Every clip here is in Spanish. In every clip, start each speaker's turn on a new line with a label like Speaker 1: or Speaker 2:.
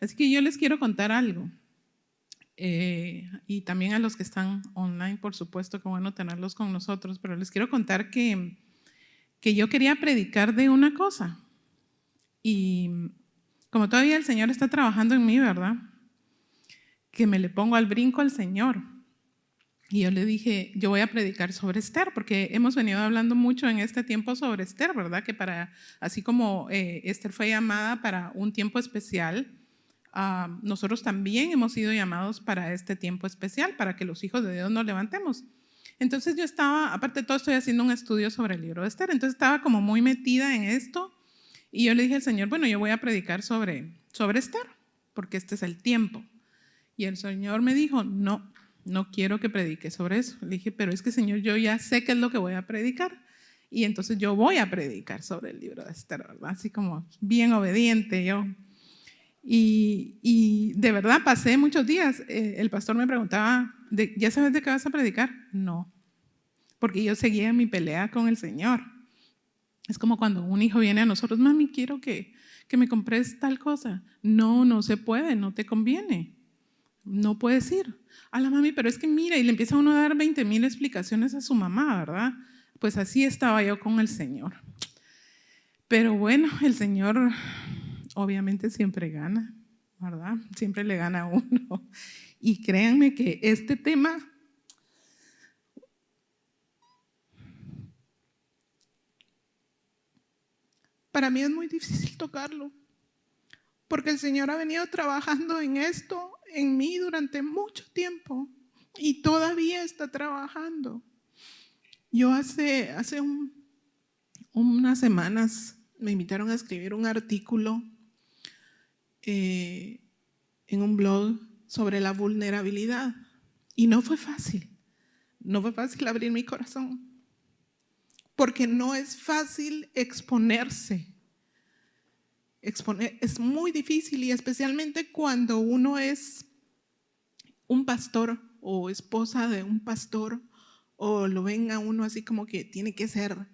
Speaker 1: Así que yo les quiero contar algo. Y también a los que están online, por supuesto, que bueno tenerlos con nosotros, pero les quiero contar que yo quería predicar de una cosa. Y como todavía el Señor está trabajando en mí, ¿verdad? Que me le pongo al brinco al Señor. Y yo le dije, yo voy a predicar sobre Esther, porque hemos venido hablando mucho en este tiempo sobre Esther, ¿verdad? Que así como Esther fue llamada para un tiempo especial, nosotros también hemos sido llamados para este tiempo especial, para que los hijos de Dios nos levantemos. Entonces yo estaba, aparte de todo, estoy haciendo un estudio sobre el libro de Esther, entonces estaba como muy metida en esto, y yo le dije al Señor, bueno, yo voy a predicar sobre Esther, porque este es el tiempo. Y el Señor me dijo, no quiero que predique sobre eso. Le dije, pero es que Señor, yo ya sé qué es lo que voy a predicar. Y entonces yo voy a predicar sobre el libro de Esther, ¿verdad? Así como bien obediente yo. Y de verdad pasé muchos días. El pastor me preguntaba, ¿ya sabes de qué vas a predicar? No, porque yo seguía en mi pelea con el Señor. Es como cuando un hijo viene a nosotros, mami, quiero que me compres tal cosa. No se puede, no te conviene. No puedes ir. A la mami, pero es que mira, y le empieza uno a dar 20,000 explicaciones a su mamá, ¿verdad? Pues así estaba yo con el Señor. Pero bueno, el Señor obviamente siempre gana, ¿verdad? Siempre le gana a uno. Y créanme que este tema para mí es muy difícil tocarlo, porque el Señor ha venido trabajando en esto, en mí durante mucho tiempo y todavía está trabajando. Yo hace unas semanas me invitaron a escribir un artículo en un blog sobre la vulnerabilidad y no fue fácil abrir mi corazón, porque no es fácil exponerse. Es muy difícil, y especialmente cuando uno es un pastor o esposa de un pastor, o lo ven a uno así como que tiene que ser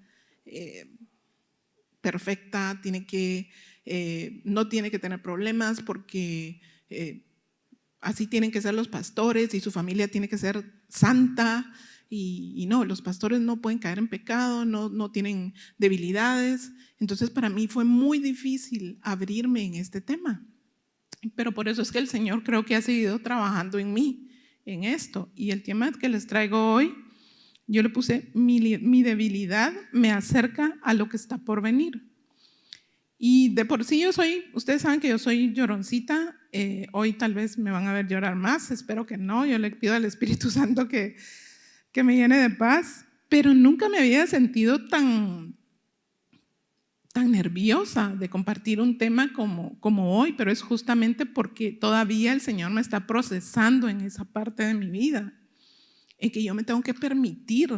Speaker 1: perfecta, no tiene que tener problemas porque así tienen que ser los pastores y su familia tiene que ser santa. Y no, los pastores no pueden caer en pecado, no tienen debilidades. Entonces para mí fue muy difícil abrirme en este tema. Pero por eso es que el Señor creo que ha seguido trabajando en mí, en esto. Y el tema que les traigo hoy, yo le puse, mi debilidad me acerca a lo que está por venir. Y de por sí ustedes saben que yo soy lloroncita. Hoy tal vez me van a ver llorar más, espero que no. Yo le pido al Espíritu Santo que me llene de paz. Pero nunca me había sentido tan nerviosa de compartir un tema como hoy, pero es justamente porque todavía el Señor me está procesando en esa parte de mi vida, en que yo me tengo que permitir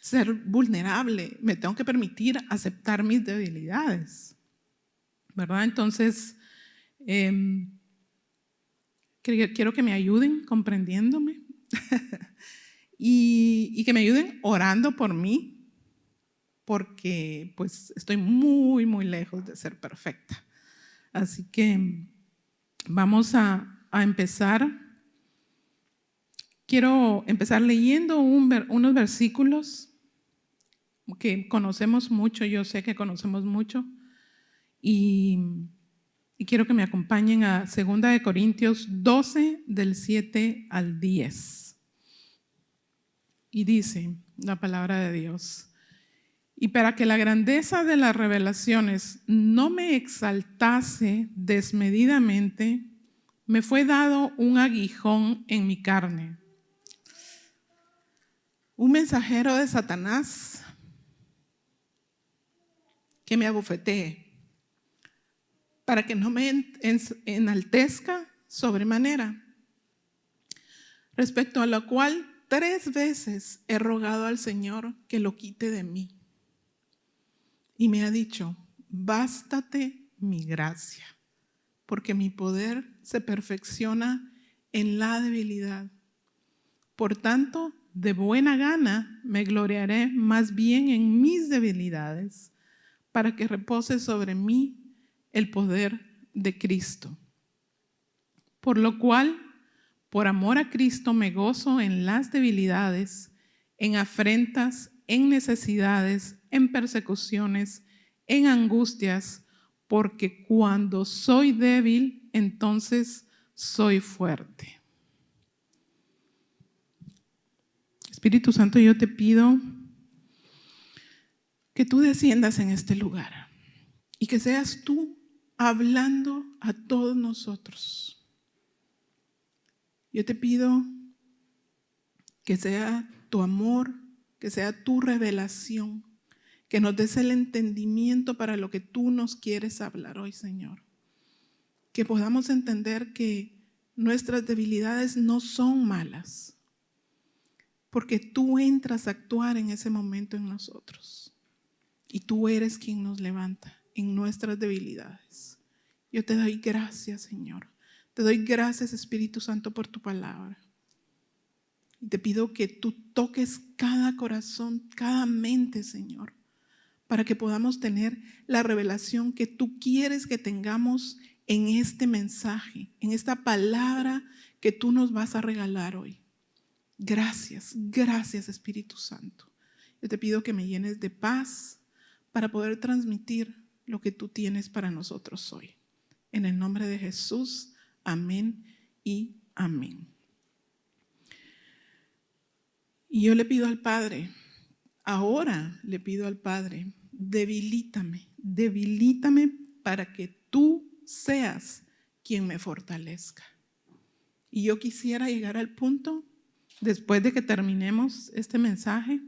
Speaker 1: ser vulnerable, me tengo que permitir aceptar mis debilidades, ¿verdad? Entonces, quiero que me ayuden comprendiéndome y que me ayuden orando por mí, porque pues estoy muy, muy lejos de ser perfecta. Así que vamos a empezar. Quiero empezar leyendo unos versículos que conocemos mucho, yo sé que conocemos mucho, y quiero que me acompañen a 2 de Corintios 12, del 7 al 10. Y dice la palabra de Dios: y para que la grandeza de las revelaciones no me exaltase desmedidamente, me fue dado un aguijón en mi carne, un mensajero de Satanás que me abofetee, para que no me enaltezca sobremanera, respecto a lo cual 3 veces he rogado al Señor que lo quite de mí. Y me ha dicho: bástate mi gracia, porque mi poder se perfecciona en la debilidad. Por tanto, de buena gana me gloriaré más bien en mis debilidades, para que repose sobre mí el poder de Cristo. Por lo cual, por amor a Cristo, me gozo en las debilidades, en afrentas, en necesidades, en persecuciones, en angustias, porque cuando soy débil, entonces soy fuerte. Espíritu Santo, yo te pido que tú desciendas en este lugar y que seas tú hablando a todos nosotros. Yo te pido que sea tu amor, que sea tu revelación, que nos des el entendimiento para lo que tú nos quieres hablar hoy, Señor. Que podamos entender que nuestras debilidades no son malas, porque tú entras a actuar en ese momento en nosotros. Y tú eres quien nos levanta en nuestras debilidades. Yo te doy gracias, Señor. Te doy gracias, Espíritu Santo, por tu palabra. Y te pido que tú toques cada corazón, cada mente, Señor, para que podamos tener la revelación que tú quieres que tengamos en este mensaje, en esta palabra que tú nos vas a regalar hoy. Gracias, gracias, Espíritu Santo. Yo te pido que me llenes de paz para poder transmitir lo que tú tienes para nosotros hoy. En el nombre de Jesús, amén y amén. Y yo le pido al Padre, ahora le pido al Padre, debilítame para que tú seas quien me fortalezca. Y yo quisiera llegar al punto, después de que terminemos este mensaje,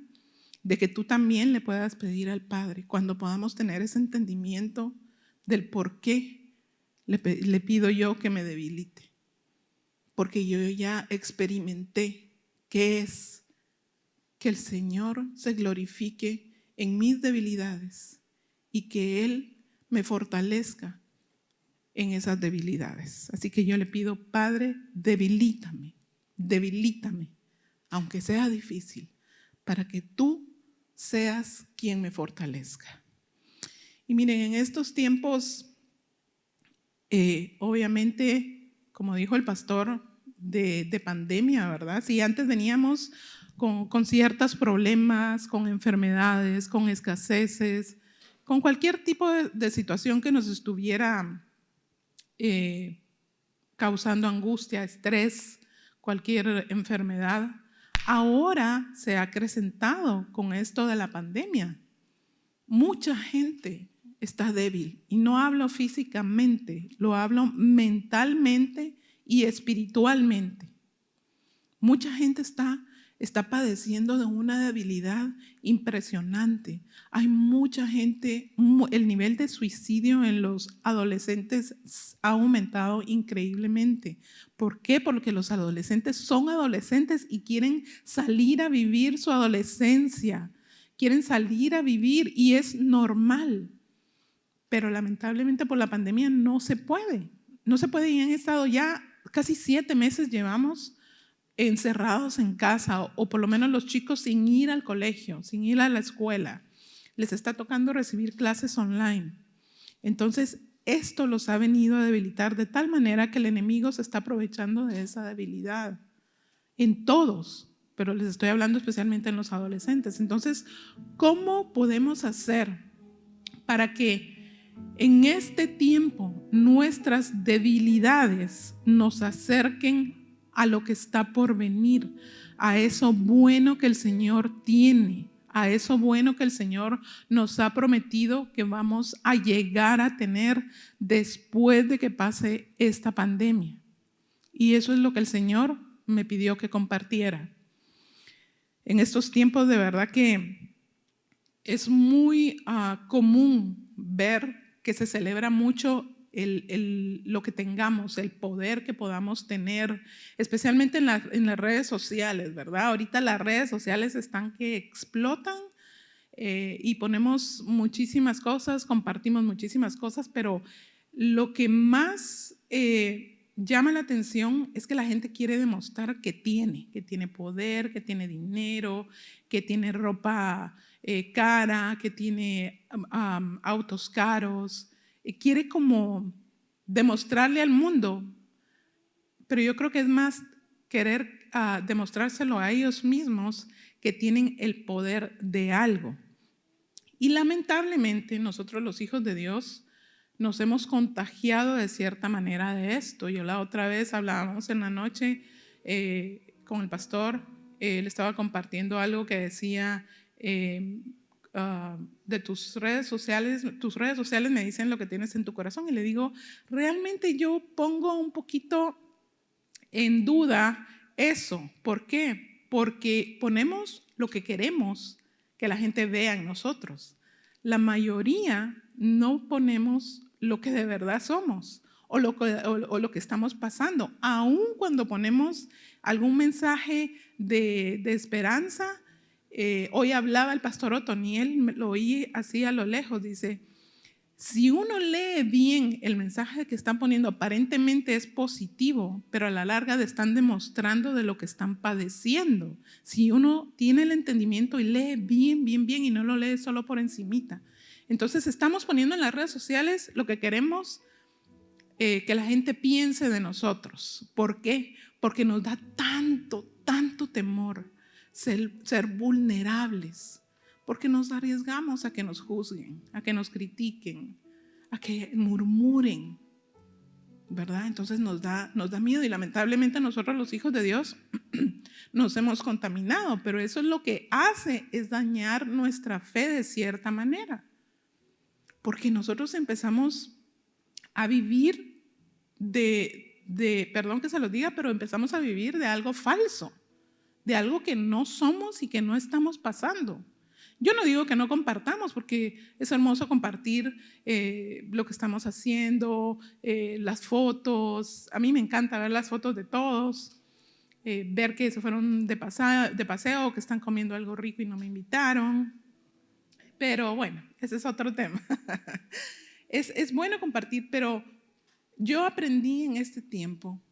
Speaker 1: de que tú también le puedas pedir al Padre, cuando podamos tener ese entendimiento del por qué le pido yo que me debilite. Porque yo ya experimenté qué es que el Señor se glorifique en mis debilidades y que Él me fortalezca en esas debilidades. Así que yo le pido, Padre, debilítame, aunque sea difícil, para que tú seas quien me fortalezca. Y miren, en estos tiempos, obviamente, como dijo el pastor, de pandemia, ¿verdad? Si antes veníamos con ciertos problemas, con enfermedades, con escaseces, con cualquier tipo de situación que nos estuviera causando angustia, estrés, cualquier enfermedad, ahora se ha acrecentado con esto de la pandemia. Mucha gente está débil y no hablo físicamente, lo hablo mentalmente y espiritualmente. Mucha gente está padeciendo de una debilidad impresionante. Hay mucha gente, el nivel de suicidio en los adolescentes ha aumentado increíblemente. ¿Por qué? Porque los adolescentes son adolescentes y quieren salir a vivir su adolescencia, quieren salir a vivir y es normal. Pero lamentablemente por la pandemia no se puede. No se puede y han estado ya casi 7 meses llevamos encerrados en casa o por lo menos los chicos sin ir al colegio, sin ir a la escuela. Les está tocando recibir clases online. Entonces, esto los ha venido a debilitar de tal manera que el enemigo se está aprovechando de esa debilidad en todos, pero les estoy hablando especialmente en los adolescentes. Entonces, ¿cómo podemos hacer para que en este tiempo nuestras debilidades nos acerquen a lo que está por venir, a eso bueno que el Señor tiene, a eso bueno que el Señor nos ha prometido que vamos a llegar a tener después de que pase esta pandemia? Y eso es lo que el Señor me pidió que compartiera. En estos tiempos de verdad que es muy común ver que se celebra mucho lo que tengamos, el poder que podamos tener, especialmente en las redes sociales, ¿verdad? Ahorita las redes sociales están que explotan y ponemos muchísimas cosas, compartimos muchísimas cosas, pero lo que más llama la atención es que la gente quiere demostrar que tiene poder, que tiene dinero, que tiene ropa cara, que tiene autos caros. Quiere como demostrarle al mundo pero yo creo que es más querer demostrárselo a ellos mismos que tienen el poder de algo. Y lamentablemente nosotros los hijos de Dios nos hemos contagiado de cierta manera de esto. Yo la otra vez hablábamos en la noche con el pastor, él estaba compartiendo algo que decía de tus redes sociales me dicen lo que tienes en tu corazón, y le digo, realmente yo pongo un poquito en duda eso. ¿Por qué? Porque ponemos lo que queremos que la gente vea en nosotros. La mayoría no ponemos lo que de verdad somos o lo que estamos pasando. Aun cuando ponemos algún mensaje de esperanza, hoy hablaba el pastor Otoniel, lo oí así a lo lejos, dice, si uno lee bien el mensaje que están poniendo, aparentemente es positivo, pero a la larga están demostrando de lo que están padeciendo. Si uno tiene el entendimiento y lee bien y no lo lee solo por encimita. Entonces estamos poniendo en las redes sociales lo que queremos que la gente piense de nosotros. ¿Por qué? Porque nos da tanto temor ser vulnerables. Porque nos arriesgamos a que nos juzguen, a que nos critiquen, a que murmuren, ¿verdad? Entonces nos da miedo, y lamentablemente nosotros los hijos de Dios nos hemos contaminado, pero eso es lo que hace, es dañar nuestra fe de cierta manera. Porque nosotros empezamos a vivir perdón que se los diga, pero empezamos a vivir de algo falso, de algo que no somos y que no estamos pasando. Yo no digo que no compartamos, porque es hermoso compartir lo que estamos haciendo, las fotos. A mí me encanta ver las fotos de todos, ver que se fueron de paseo, que están comiendo algo rico y no me invitaron. Pero bueno, ese es otro tema. Es bueno compartir, pero yo aprendí en este tiempo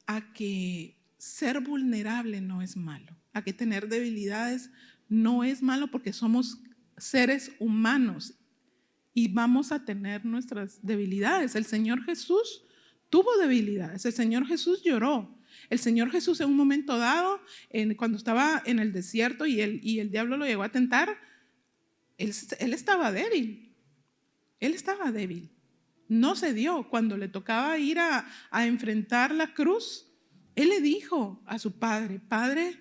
Speaker 1: a que ser vulnerable no es malo, a que tener debilidades no es malo, porque somos seres humanos y vamos a tener nuestras debilidades. El Señor Jesús tuvo debilidades, el Señor Jesús lloró. El Señor Jesús en un momento dado, cuando estaba en el desierto y el diablo lo llegó a tentar, él estaba débil. Él estaba débil. No se dio. Cuando le tocaba ir a enfrentar la cruz, él le dijo a su padre, Padre,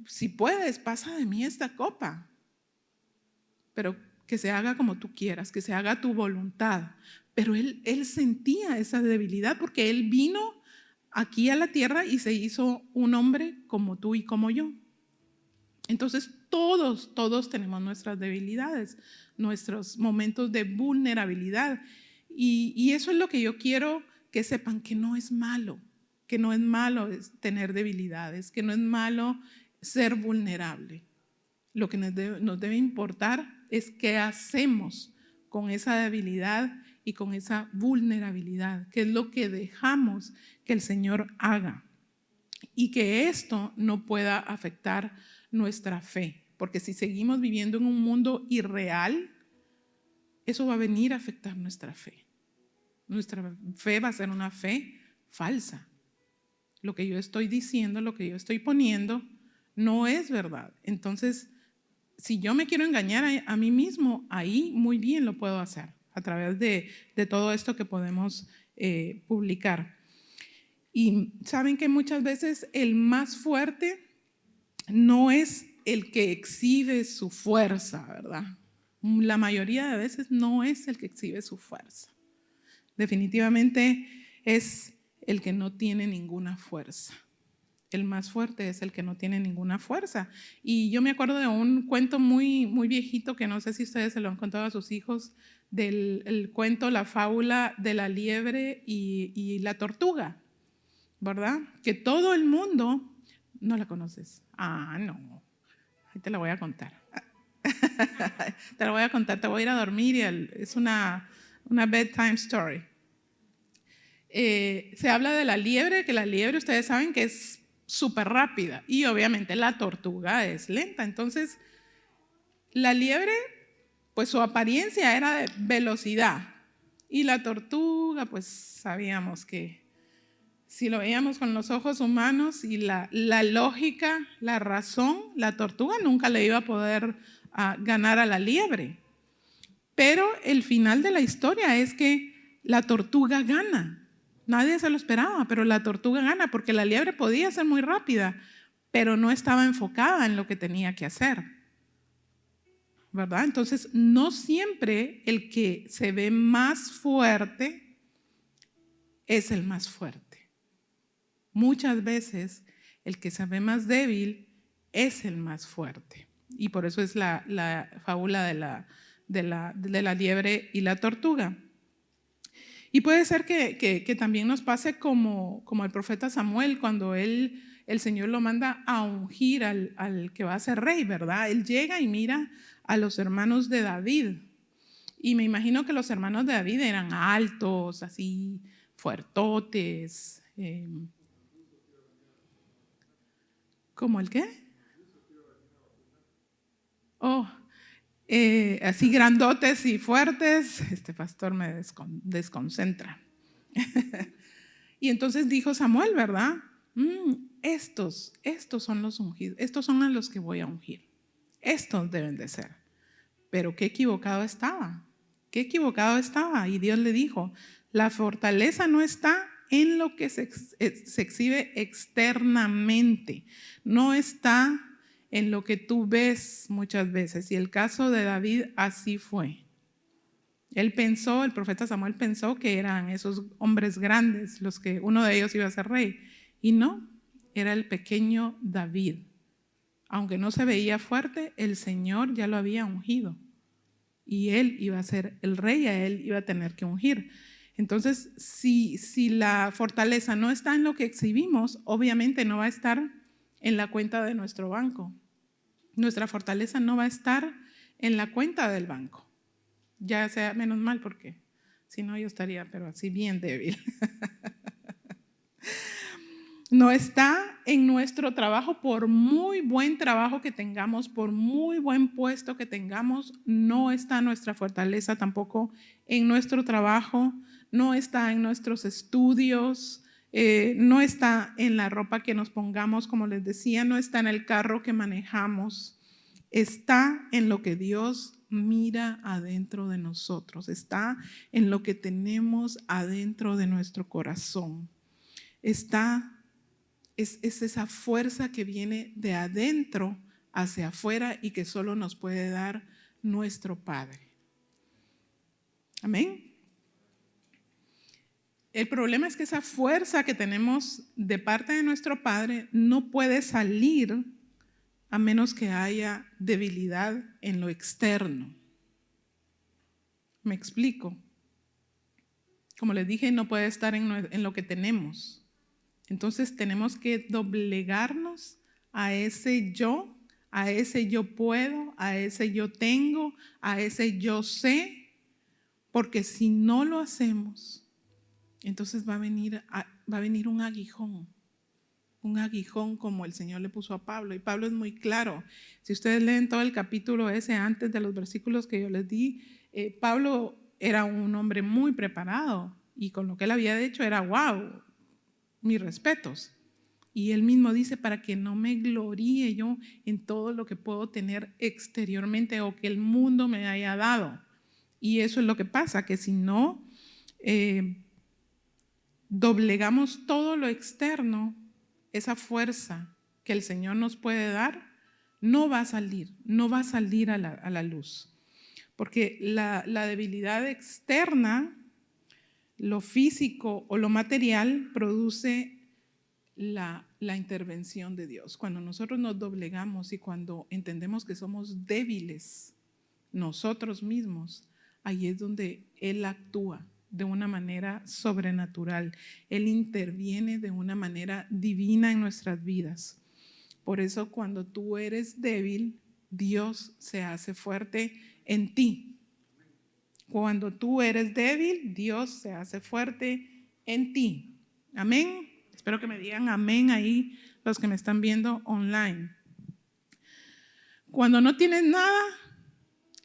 Speaker 1: si puedes, pasa de mí esta copa, pero que se haga como tú quieras, que se haga tu voluntad. Pero él sentía esa debilidad, porque él vino aquí a la tierra y se hizo un hombre como tú y como yo. Entonces todos tenemos nuestras debilidades, nuestros momentos de vulnerabilidad, y eso es lo que yo quiero que sepan, que no es malo, tener debilidades, que no es malo ser vulnerable. Lo que nos debe importar es qué hacemos con esa debilidad y con esa vulnerabilidad, qué es lo que dejamos que el Señor haga, y que esto no pueda afectar nuestra fe, porque si seguimos viviendo en un mundo irreal, eso va a venir a afectar nuestra fe. Nuestra fe va a ser una fe falsa. Lo que yo estoy diciendo, lo que yo estoy poniendo, no es verdad. Entonces, si yo me quiero engañar a mí mismo, ahí muy bien lo puedo hacer, a través de todo esto que podemos publicar. Y saben que muchas veces el más fuerte no es el que exhibe su fuerza, ¿verdad? La mayoría de veces no es el que exhibe su fuerza. Definitivamente es el que no tiene ninguna fuerza. El más fuerte es el que no tiene ninguna fuerza. Y yo me acuerdo de un cuento muy viejito, que no sé si ustedes se lo han contado a sus hijos, del cuento, la fábula de la liebre y la tortuga, ¿verdad? Que todo el mundo... ¿No la conoces? Ah, no. Ahí te la voy a contar. Te la voy a contar, te voy a ir a dormir, y es una bedtime story. Se habla de la liebre, que la liebre ustedes saben que es súper rápida, y obviamente la tortuga es lenta. Entonces, la liebre, pues su apariencia era de velocidad, y la tortuga, pues sabíamos que si lo veíamos con los ojos humanos y la lógica, la razón, la tortuga nunca le iba a poder ganar a la liebre. Pero el final de la historia es que la tortuga gana. Nadie se lo esperaba, pero la tortuga gana porque la liebre podía ser muy rápida, pero no estaba enfocada en lo que tenía que hacer, ¿verdad? Entonces, no siempre el que se ve más fuerte es el más fuerte. Muchas veces el que se ve más débil es el más fuerte. Y por eso es la fábula de la liebre y la tortuga. Y puede ser que también nos pase como el profeta Samuel, cuando el Señor lo manda a ungir al que va a ser rey, ¿verdad? Él llega y mira a los hermanos de David. Y me imagino que los hermanos de David eran altos, así, fuertotes. ¿Cómo el qué? Oh, así grandotes y fuertes. Este pastor me desconcentra. Y entonces dijo Samuel, ¿verdad? Estos son los ungidos, estos son a los que voy a ungir. Estos deben de ser. Pero qué equivocado estaba. Qué equivocado estaba. Y Dios le dijo, la fortaleza no está en lo que se exhibe externamente. No está en lo que tú ves muchas veces. Y el caso de David así fue. Él pensó, el profeta Samuel pensó que eran esos hombres grandes los que uno de ellos iba a ser rey. Y no, era el pequeño David. Aunque no se veía fuerte, el Señor ya lo había ungido. Y él iba a ser el rey, a él iba a tener que ungir. Entonces, si la fortaleza no está en lo que exhibimos, obviamente no va a estar en la cuenta de nuestro banco. Nuestra fortaleza no va a estar en la cuenta del banco. Ya sea menos mal, porque si no yo estaría, pero así bien débil. No está en nuestro trabajo, por muy buen trabajo que tengamos, por muy buen puesto que tengamos, no está nuestra fortaleza tampoco en nuestro trabajo, no está en nuestros estudios, no está en la ropa que nos pongamos, como les decía, no está en el carro que manejamos, está en lo que Dios mira adentro de nosotros, está en lo que tenemos adentro de nuestro corazón, es esa fuerza que viene de adentro hacia afuera y que solo nos puede dar nuestro Padre. Amén. El problema es que esa fuerza que tenemos de parte de nuestro Padre no puede salir a menos que haya debilidad en lo externo. ¿Me explico? Como les dije, no puede estar en lo que tenemos. Entonces tenemos que doblegarnos a ese yo puedo, a ese yo tengo, a ese yo sé, porque si no lo hacemos, entonces va a venir un aguijón como el Señor le puso a Pablo. Y Pablo es muy claro. Si ustedes leen todo el capítulo ese antes de los versículos que yo les di, Pablo era un hombre muy preparado y con lo que él había hecho era wow, mis respetos. Y él mismo dice, para que no me gloríe yo en todo lo que puedo tener exteriormente o que el mundo me haya dado. Y eso es lo que pasa, que si no doblegamos todo lo externo, esa fuerza que el Señor nos puede dar, no va a salir a la luz. Porque la debilidad externa, lo físico o lo material, produce la intervención de Dios. Cuando nosotros nos doblegamos y cuando entendemos que somos débiles nosotros mismos, ahí es donde Él actúa de una manera sobrenatural. Él interviene de una manera divina en nuestras vidas. Por eso cuando tú eres débil, Dios se hace fuerte en ti. Cuando tú eres débil, Dios se hace fuerte en ti. Amén. Espero que me digan amén ahí los que me están viendo online. Cuando no tienes nada,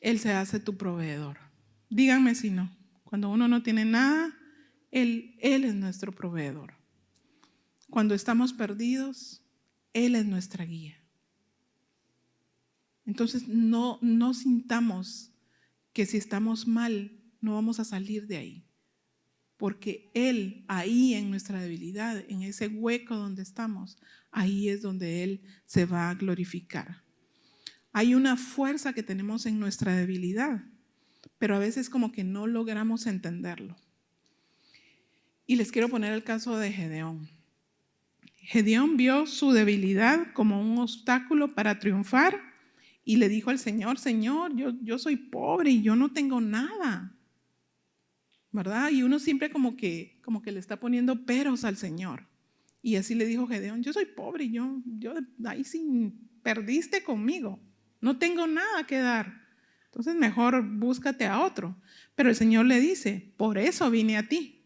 Speaker 1: Él se hace tu proveedor. Díganme si no. Cuando uno no tiene nada, Él es nuestro proveedor. cuando estamos perdidos, Él es nuestra guía. Entonces no sintamos que si estamos mal no vamos a salir de ahí, porque Él ahí en nuestra debilidad, en ese hueco donde estamos, ahí es donde Él se va a glorificar. Hay una fuerza que tenemos en nuestra debilidad, pero a veces como que no logramos entenderlo. Y les quiero poner el caso de Gedeón. Gedeón vio su debilidad como un obstáculo para triunfar y le dijo al Señor: Señor, yo soy pobre y yo no tengo nada, ¿verdad? Y uno siempre como que le está poniendo peros al Señor. Y así le dijo Gedeón: yo soy pobre y yo ahí sí perdiste conmigo, no tengo nada que dar, entonces mejor búscate a otro. Pero el Señor le dice: por eso vine a ti,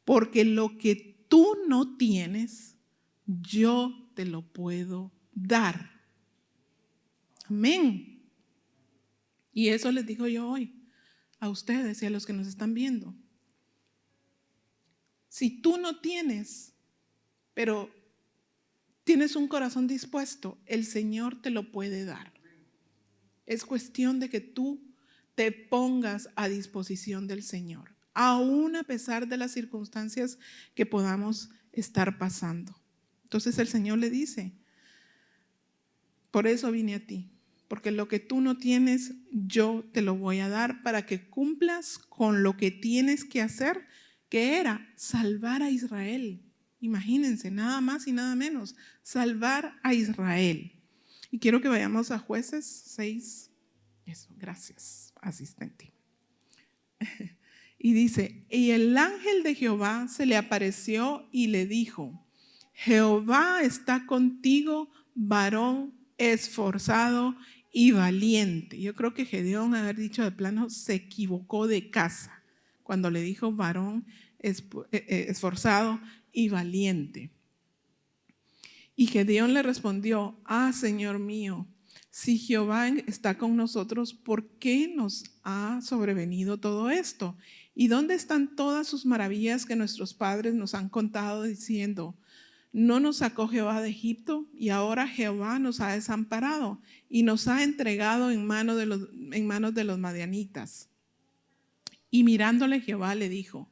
Speaker 1: porque lo que tú no tienes, yo te lo puedo dar. Amén. Y eso les digo yo hoy a ustedes y a los que nos están viendo. Si tú no tienes, pero tienes un corazón dispuesto, el Señor te lo puede dar. Es cuestión de que tú te pongas a disposición del Señor, aún a pesar de las circunstancias que podamos estar pasando. Entonces el Señor le dice: por eso vine a ti, porque lo que tú no tienes, yo te lo voy a dar para que cumplas con lo que tienes que hacer, que era salvar a Israel. Imagínense, nada más y nada menos, salvar a Israel. Y quiero que vayamos a Jueces 6. Eso, gracias, asistente. Y dice: y el ángel de Jehová se le apareció y le dijo: Jehová está contigo, varón esforzado y valiente. Yo creo que Gedeón, haber dicho de plano, se equivocó de casa cuando le dijo varón esforzado y valiente. Y Gedeón le respondió: Señor mío, si Jehová está con nosotros, ¿por qué nos ha sobrevenido todo esto? ¿Y dónde están todas sus maravillas que nuestros padres nos han contado diciendo: no nos sacó Jehová de Egipto, y ahora Jehová nos ha desamparado y nos ha entregado en manos de los madianitas? Y mirándole Jehová le dijo: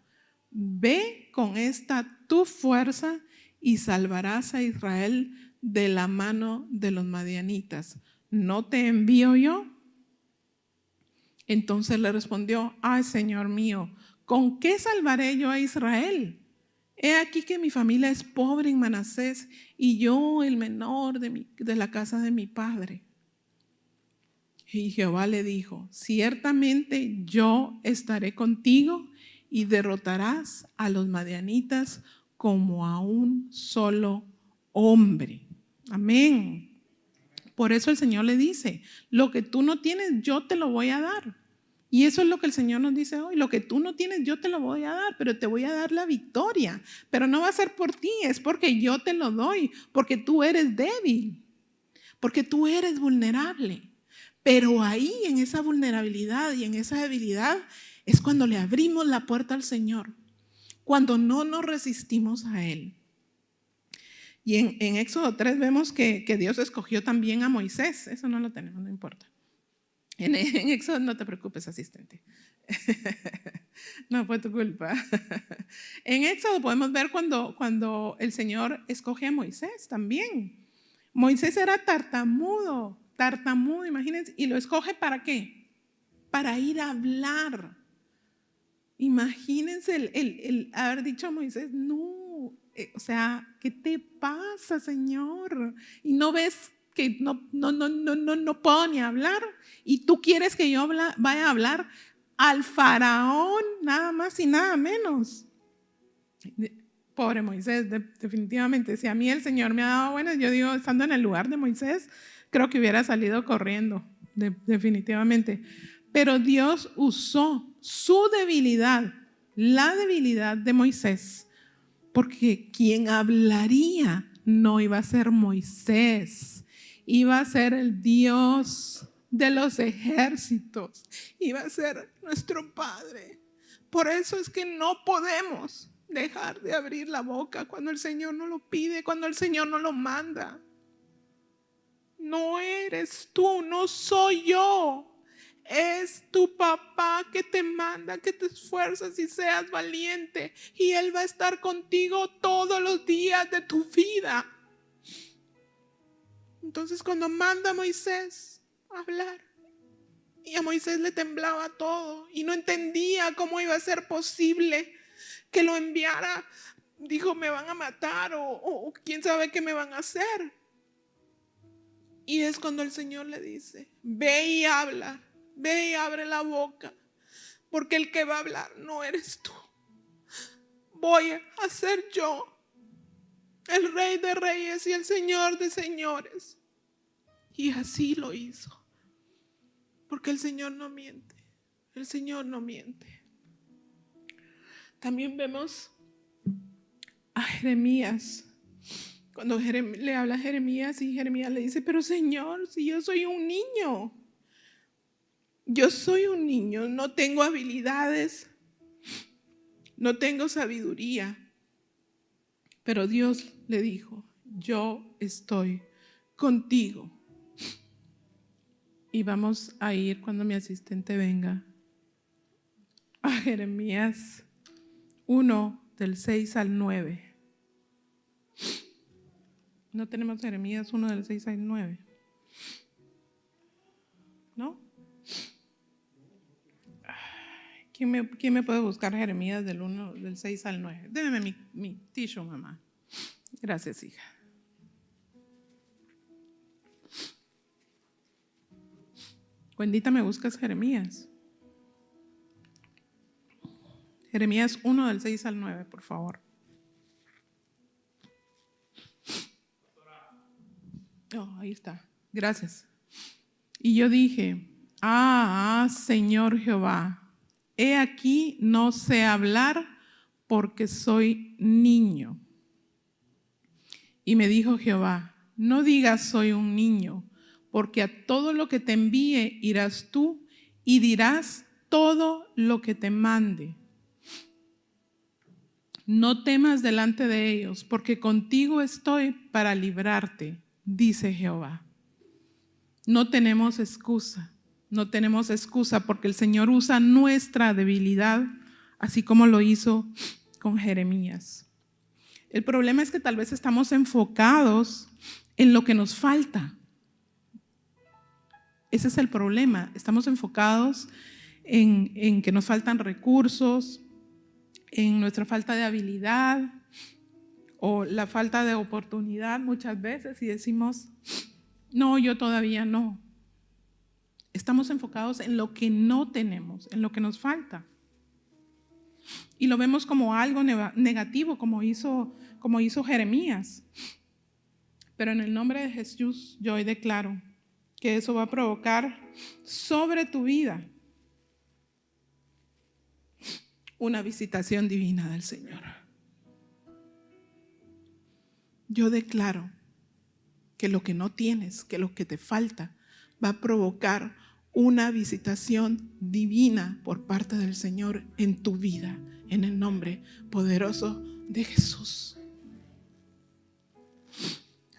Speaker 1: ve con esta tu fuerza y salvarás a Israel de la mano de los madianitas. ¿No te envío yo? Entonces le respondió: Señor mío, ¿con qué salvaré yo a Israel? He aquí que mi familia es pobre en Manasés y yo el menor de la casa de mi padre. Y Jehová le dijo: ciertamente yo estaré contigo y derrotarás a los madianitas como a un solo hombre. Amén. Por eso el Señor le dice: lo que tú no tienes, yo te lo voy a dar. Y eso es lo que el Señor nos dice hoy: lo que tú no tienes, yo te lo voy a dar, pero te voy a dar la victoria. Pero no va a ser por ti, es porque yo te lo doy, porque tú eres débil, porque tú eres vulnerable. Pero ahí, en esa vulnerabilidad y en esa debilidad, es cuando le abrimos la puerta al Señor, cuando no nos resistimos a Él. Y en Éxodo 3 vemos que Dios escogió también a Moisés. Eso no lo tenemos, no importa. En Éxodo, no te preocupes, asistente. No fue tu culpa. En Éxodo podemos ver cuando el Señor escoge a Moisés también. Moisés era tartamudo, imagínense, y lo escoge ¿para qué? Para ir a hablar. Imagínense el haber dicho a Moisés: no, o sea, ¿qué te pasa, Señor? Y no ves que no puedo ni hablar, y tú quieres que yo vaya a hablar al faraón, nada más y nada menos. Pobre Moisés, definitivamente. Si a mí el Señor me ha dado buenas, yo digo, estando en el lugar de Moisés, creo que hubiera salido corriendo, definitivamente. Pero Dios usó su debilidad, la debilidad de Moisés, porque quien hablaría no iba a ser Moisés, iba a ser el Dios de los ejércitos, iba a ser nuestro Padre. Por eso es que no podemos dejar de abrir la boca cuando el Señor no lo pide, cuando el Señor no lo manda. No eres tú, no soy yo. Es tu papá que te manda que te esfuerces y seas valiente. Y Él va a estar contigo todos los días de tu vida. Entonces cuando manda a Moisés a hablar, y a Moisés le temblaba todo y no entendía cómo iba a ser posible que lo enviara. Dijo, me van a matar o quién sabe qué me van a hacer. Y es cuando el Señor le dice, ve y habla, ve y abre la boca, porque el que va a hablar no eres tú. Voy a ser yo, el Rey de Reyes y el Señor de Señores. Y así lo hizo. Porque el Señor no miente. El Señor no miente. También vemos a Jeremías. Cuando le habla a Jeremías y Jeremías le dice, pero Señor, si yo soy un niño. Yo soy un niño, no tengo habilidades, no tengo sabiduría. Pero Dios le dijo, yo estoy contigo. Y vamos a ir cuando mi asistente venga a Jeremías 1 del 6 al 9. ¿No tenemos Jeremías 1 del 6 al 9? ¿No? ¿Quién me puede buscar Jeremías del 6 al 9? Déjeme mi tissue, mamá. Gracias, hija. Cuendita, ¿me buscas Jeremías? Jeremías 1 del 6 al 9, por favor. Oh, ahí está. Gracias. Y yo dije, Señor Jehová, he aquí no sé hablar porque soy niño. Y me dijo Jehová, no digas soy un niño, porque a todo lo que te envíe irás tú y dirás todo lo que te mande. No temas delante de ellos, porque contigo estoy para librarte, dice Jehová. No tenemos excusa porque el Señor usa nuestra debilidad, así como lo hizo con Jeremías. El problema es que tal vez estamos enfocados en lo que nos falta. Ese es el problema. Estamos enfocados en que nos faltan recursos, en nuestra falta de habilidad o la falta de oportunidad muchas veces y decimos, no, yo todavía no. Estamos enfocados en lo que no tenemos, en lo que nos falta. Y lo vemos como algo negativo, como hizo Jeremías. Pero en el nombre de Jesús yo hoy declaro que eso va a provocar sobre tu vida una visitación divina del Señor. Yo declaro que lo que no tienes, que lo que te falta, va a provocar una visitación divina por parte del Señor en tu vida, en el nombre poderoso de Jesús.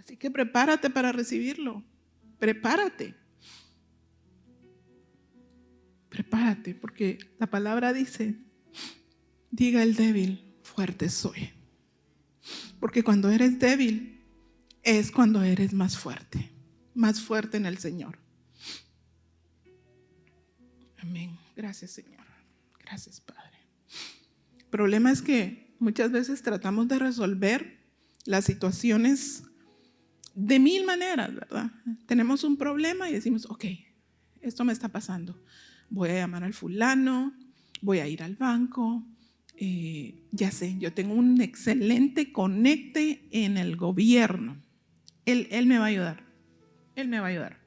Speaker 1: Así que prepárate para recibirlo. Prepárate, porque la palabra dice, diga el débil, fuerte soy. Porque cuando eres débil es cuando eres más fuerte en el Señor. Amén. Gracias, Señor. Gracias, Padre. El problema es que muchas veces tratamos de resolver las situaciones de mil maneras, ¿verdad? Tenemos un problema y decimos, ok, esto me está pasando. Voy a llamar al fulano, voy a ir al banco. Ya sé, yo tengo un excelente conecte en el gobierno. Él me va a ayudar. Él me va a ayudar.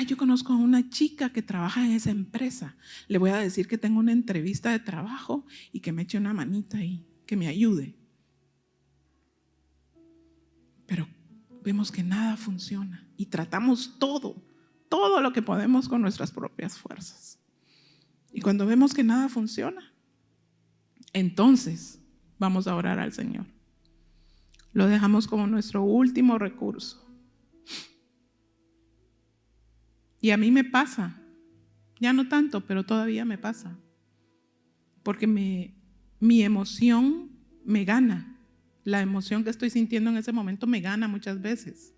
Speaker 1: Yo conozco a una chica que trabaja en esa empresa. Le voy a decir que tengo una entrevista de trabajo y que me eche una manita y que me ayude. Pero vemos que nada funciona y tratamos todo lo que podemos con nuestras propias fuerzas. Y cuando vemos que nada funciona, entonces vamos a orar al Señor. Lo dejamos como nuestro último recurso. Y a mí me pasa, ya no tanto, pero todavía me pasa, porque mi emoción me gana. La emoción que estoy sintiendo en ese momento me gana muchas veces.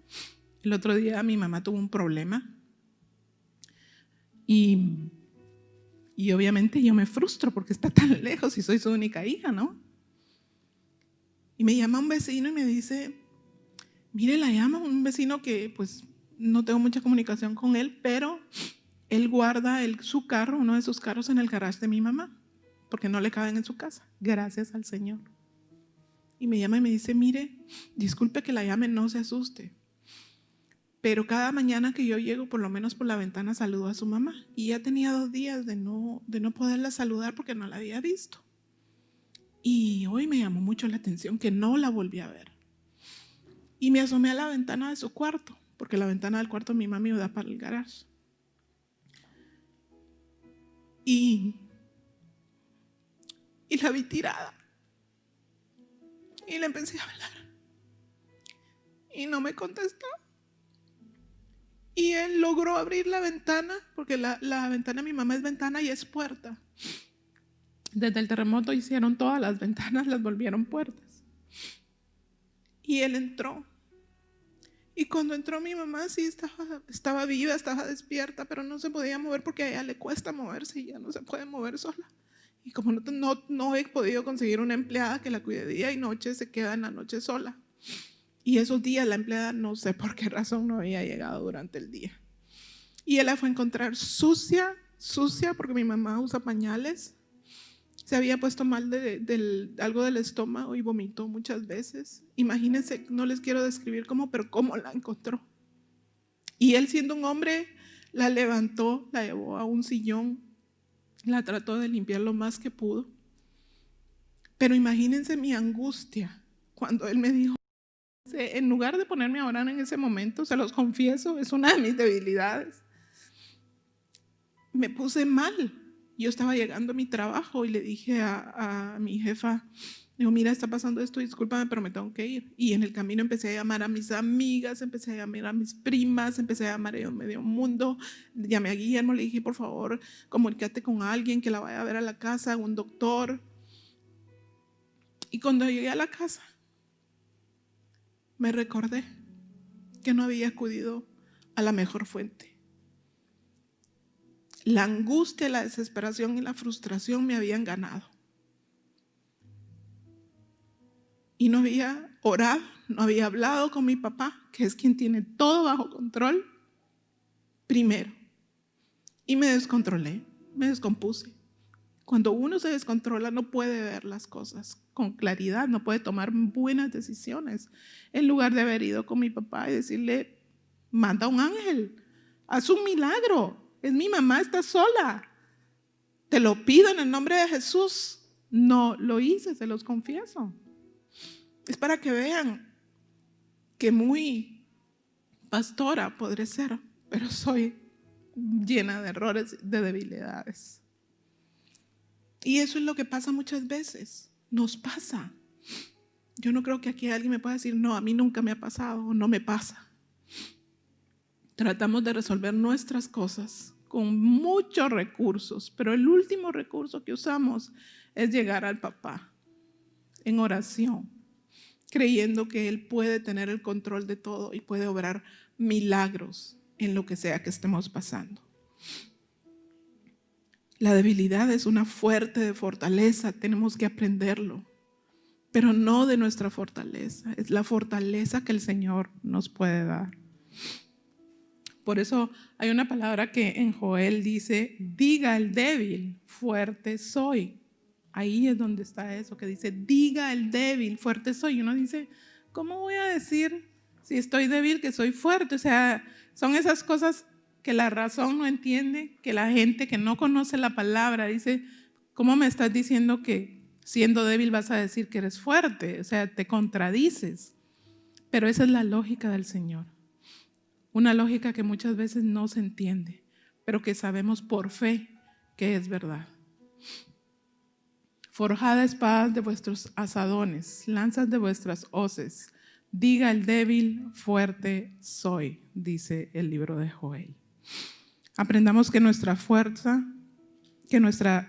Speaker 1: El otro día mi mamá tuvo un problema y obviamente yo me frustro porque está tan lejos y soy su única hija, ¿no? Y me llama un vecino y me dice, mire, la llama un vecino que pues no tengo mucha comunicación con él, pero él guarda su carro, uno de sus carros en el garage de mi mamá, porque no le caben en su casa, gracias al Señor. Y me llama y me dice, mire, disculpe que la llame, no se asuste, pero cada mañana que yo llego, por lo menos por la ventana, saludo a su mamá. Y ya tenía 2 días de no poderla saludar porque no la había visto. Y hoy me llamó mucho la atención que no la volví a ver. Y me asomé a la ventana de su cuarto, porque la ventana del cuarto de mi mami da para el garage. Y la vi tirada. Y le empecé a hablar. Y no me contestó. Y él logró abrir la ventana, porque la ventana de mi mamá es ventana y es puerta. Desde el terremoto hicieron todas las ventanas, las volvieron puertas. Y él entró. Y cuando entró mi mamá sí estaba viva, estaba despierta, pero no se podía mover porque a ella le cuesta moverse y ya no se puede mover sola. Y como no he podido conseguir una empleada que la cuide día y noche, se queda en la noche sola. Y esos días la empleada no sé por qué razón no había llegado durante el día. Y él la fue a encontrar sucia porque mi mamá usa pañales. Se había puesto mal algo del estómago y vomitó muchas veces. Imagínense, no les quiero describir cómo, pero cómo la encontró. Y él, siendo un hombre, la levantó, la llevó a un sillón, la trató de limpiar lo más que pudo. Pero imagínense mi angustia cuando él me dijo, en lugar de ponerme a orar en ese momento, se los confieso, es una de mis debilidades, me puse mal. Yo estaba llegando a mi trabajo y le dije a mi jefa, digo, mira, está pasando esto, discúlpame, pero me tengo que ir. Y en el camino empecé a llamar a mis amigas, empecé a llamar a mis primas, empecé a llamar a medio mundo. Llamé a Guillermo, le dije, por favor, comunícate con alguien que la vaya a ver a la casa, un doctor. Y cuando llegué a la casa, me recordé que no había acudido a la mejor fuente. La angustia, la desesperación y la frustración me habían ganado. Y no había orado, no había hablado con mi papá, que es quien tiene todo bajo control, primero. Y me descontrolé, me descompuse. Cuando uno se descontrola no puede ver las cosas con claridad, no puede tomar buenas decisiones. En lugar de haber ido con mi papá y decirle, manda un ángel, haz un milagro, es mi mamá, está sola. Te lo pido en el nombre de Jesús. No lo hice, se los confieso. Es para que vean que muy pastora podré ser, pero soy llena de errores, de debilidades. Y eso es lo que pasa muchas veces, nos pasa. Yo no creo que aquí alguien me pueda decir, no, a mí nunca me ha pasado o no me pasa. Tratamos de resolver nuestras cosas con muchos recursos, pero el último recurso que usamos es llegar al papá en oración, creyendo que Él puede tener el control de todo y puede obrar milagros en lo que sea que estemos pasando. La debilidad es una fuente de fortaleza, tenemos que aprenderlo, pero no de nuestra fortaleza, es la fortaleza que el Señor nos puede dar. Por eso hay una palabra que en Joel dice, diga el débil, fuerte soy. Ahí es donde está eso, que dice, diga el débil, fuerte soy. Y uno dice, ¿cómo voy a decir si estoy débil que soy fuerte? O sea, son esas cosas que la razón no entiende, que la gente que no conoce la palabra dice, ¿cómo me estás diciendo que siendo débil vas a decir que eres fuerte? O sea, te contradices. Pero esa es la lógica del Señor. Una lógica que muchas veces no se entiende, pero que sabemos por fe que es verdad. Forjad espadas de vuestros asadones, lanzas de vuestras hoces. Diga el débil, fuerte soy, dice el libro de Joel. Aprendamos que nuestra fuerza, que nuestra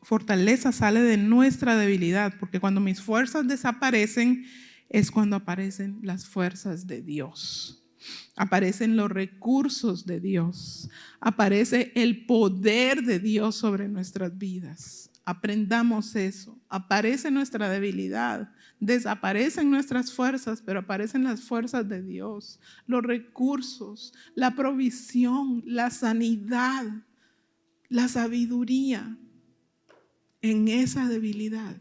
Speaker 1: fortaleza sale de nuestra debilidad, porque cuando mis fuerzas desaparecen es cuando aparecen las fuerzas de Dios. Aparecen los recursos de Dios, aparece el poder de Dios sobre nuestras vidas. Aprendamos eso. Aparece nuestra debilidad, desaparecen nuestras fuerzas, pero aparecen las fuerzas de Dios, los recursos, la provisión, la sanidad, la sabiduría. En esa debilidad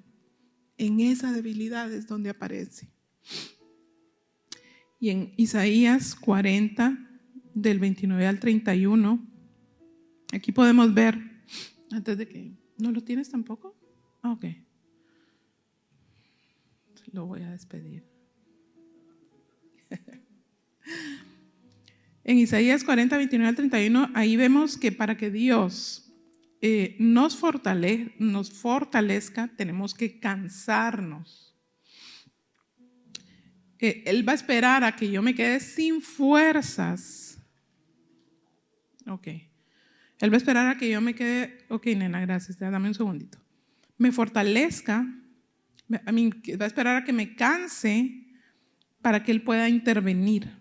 Speaker 1: es donde aparece. Y en Isaías 40, del 29 al 31, aquí podemos ver, antes de que, ¿no lo tienes tampoco? Ok. Lo voy a despedir. En Isaías 40, 29 al 31, ahí vemos que para que Dios nos fortalezca, tenemos que cansarnos. Él va a esperar a que yo me quede sin fuerzas. Ok. Él va a esperar a que yo me quede. Ok, nena, gracias. Dame un segundito. Me fortalezca. Va a esperar a que me canse para que Él pueda intervenir.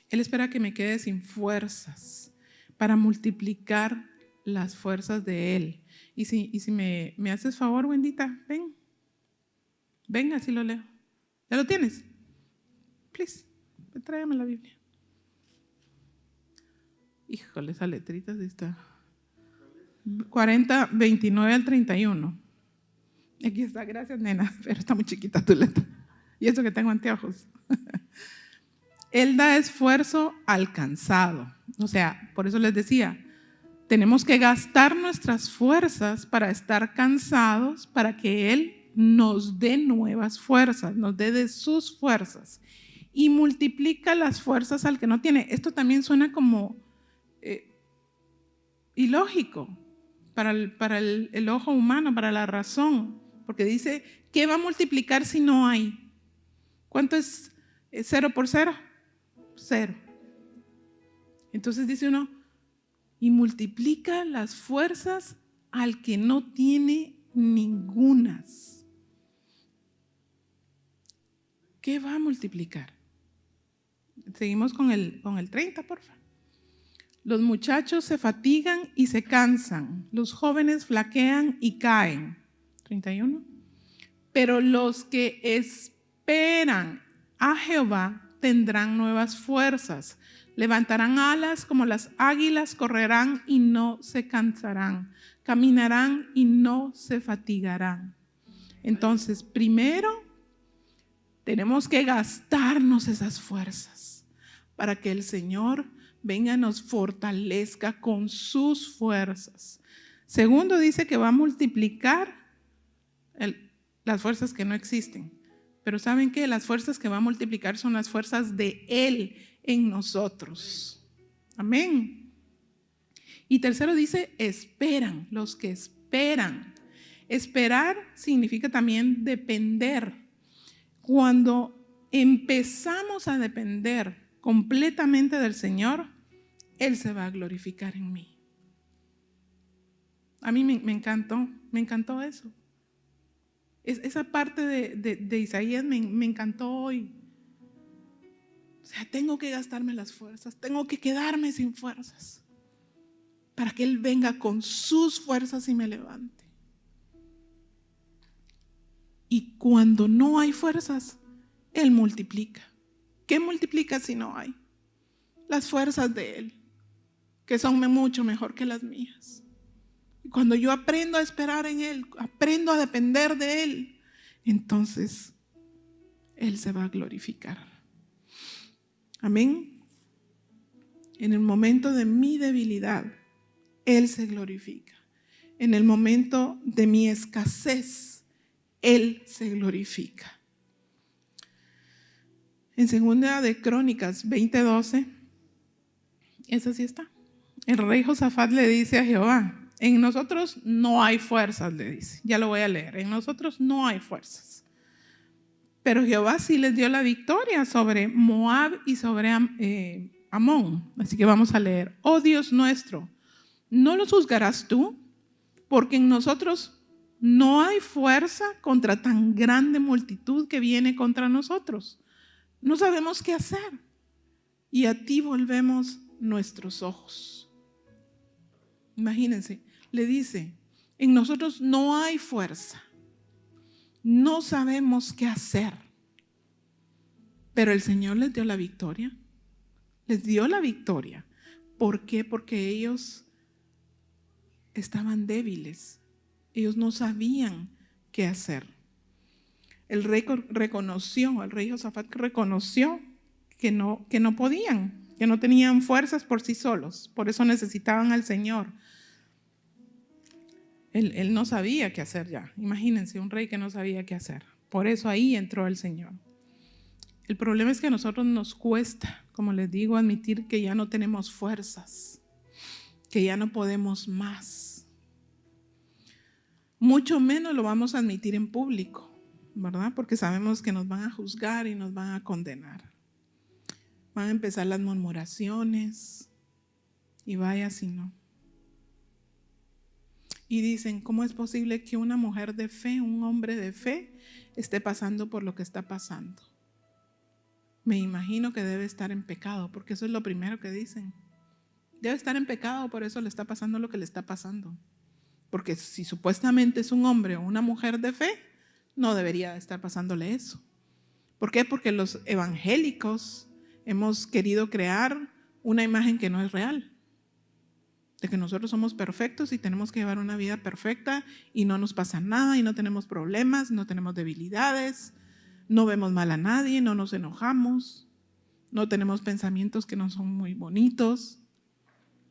Speaker 1: Él espera que me quede sin fuerzas para multiplicar las fuerzas de Él. Y si me haces favor, bendita, ven. Ven, así lo leo. ¿Ya lo tienes? Please, tráeme la Biblia. Híjole, esa letrita sí está. 40, 29 al 31. Aquí está, gracias, nena, pero está muy chiquita tu letra. Y eso que tengo anteojos. Él da esfuerzo al cansado. O sea, por eso les decía, tenemos que gastar nuestras fuerzas para estar cansados, para que Él nos dé nuevas fuerzas, nos dé de sus fuerzas y multiplica las fuerzas al que no tiene. Esto también suena como ilógico para el ojo humano, para la razón, porque dice, ¿qué va a multiplicar si no hay? ¿Cuánto es 0 por 0? 0. Entonces dice uno, y multiplica las fuerzas al que no tiene ningunas. ¿Qué va a multiplicar? Seguimos con el 30, por favor. Los muchachos se fatigan y se cansan. Los jóvenes flaquean y caen. 31. Pero los que esperan a Jehová tendrán nuevas fuerzas. Levantarán alas como las águilas, correrán y no se cansarán. Caminarán y no se fatigarán. Entonces, primero, tenemos que gastarnos esas fuerzas para que el Señor venga y nos fortalezca con sus fuerzas. Segundo, dice que va a multiplicar las fuerzas que no existen. Pero ¿saben qué? Las fuerzas que va a multiplicar son las fuerzas de Él en nosotros. Amén. Y tercero dice, esperan, los que esperan. Esperar significa también depender. Cuando empezamos a depender completamente del Señor, Él se va a glorificar en mí. A mí me encantó eso. Esa parte de Isaías me encantó hoy. O sea, tengo que gastarme las fuerzas, tengo que quedarme sin fuerzas para que Él venga con sus fuerzas y me levante. Y cuando no hay fuerzas, Él multiplica. ¿Qué multiplica si no hay? Las fuerzas de Él, que son mucho mejor que las mías. Y cuando yo aprendo a esperar en Él, aprendo a depender de Él, entonces Él se va a glorificar. Amén. En el momento de mi debilidad, Él se glorifica. En el momento de mi escasez, Él se glorifica. En Segunda de Crónicas 20:12, esa sí está. El rey Josafat le dice a Jehová, en nosotros no hay fuerzas, le dice. Ya lo voy a leer. En nosotros no hay fuerzas. Pero Jehová sí les dio la victoria sobre Moab y sobre Amón. Así que vamos a leer. Oh Dios nuestro, ¿no los juzgarás tú? Porque en nosotros no hay fuerza contra tan grande multitud que viene contra nosotros. No sabemos qué hacer. Y a ti volvemos nuestros ojos. Imagínense, le dice, en nosotros no hay fuerza. No sabemos qué hacer. Pero el Señor les dio la victoria. Les dio la victoria. ¿Por qué? Porque ellos estaban débiles. Ellos no sabían qué hacer. El rey Josafat reconoció que no podían, que no tenían fuerzas por sí solos. Por eso necesitaban al Señor. Él no sabía qué hacer ya. Imagínense, un rey que no sabía qué hacer. Por eso ahí entró el Señor. El problema es que a nosotros nos cuesta, como les digo, admitir que ya no tenemos fuerzas, que ya no podemos más. Mucho menos lo vamos a admitir en público, ¿verdad? Porque sabemos que nos van a juzgar y nos van a condenar. Van a empezar las murmuraciones y vaya si no. Y dicen, ¿cómo es posible que una mujer de fe, un hombre de fe, esté pasando por lo que está pasando? Me imagino que debe estar en pecado, porque eso es lo primero que dicen. Debe estar en pecado, por eso le está pasando lo que le está pasando. Porque si supuestamente es un hombre o una mujer de fe, no debería estar pasándole eso. ¿Por qué? Porque los evangélicos hemos querido crear una imagen que no es real. De que nosotros somos perfectos y tenemos que llevar una vida perfecta y no nos pasa nada y no tenemos problemas, no tenemos debilidades, no vemos mal a nadie, no nos enojamos, no tenemos pensamientos que no son muy bonitos.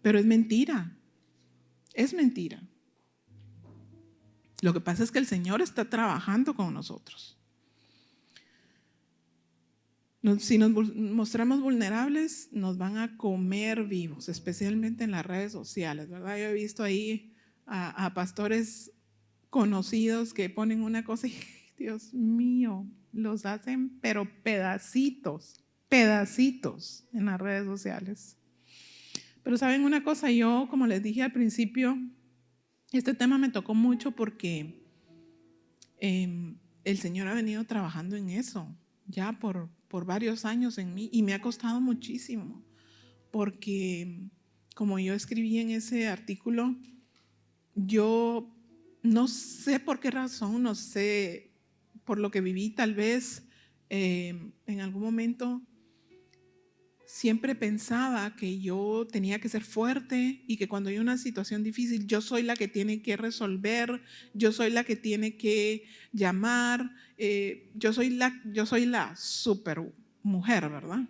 Speaker 1: Pero es mentira, es mentira. Lo que pasa es que el Señor está trabajando con nosotros. Si nos mostramos vulnerables, nos van a comer vivos, especialmente en las redes sociales, ¿verdad? Yo he visto ahí a pastores conocidos que ponen una cosa y, Dios mío, los hacen pero pedacitos en las redes sociales. Pero ¿saben una cosa? Yo, como les dije al principio, este tema me tocó mucho porque el Señor ha venido trabajando en eso ya por varios años en mí y me ha costado muchísimo porque como yo escribí en ese artículo, yo no sé por qué razón, no sé por lo que viví tal vez en algún momento siempre pensaba que yo tenía que ser fuerte y que cuando hay una situación difícil yo soy la que tiene que resolver, yo soy la que tiene que llamar, yo soy la super mujer, ¿verdad?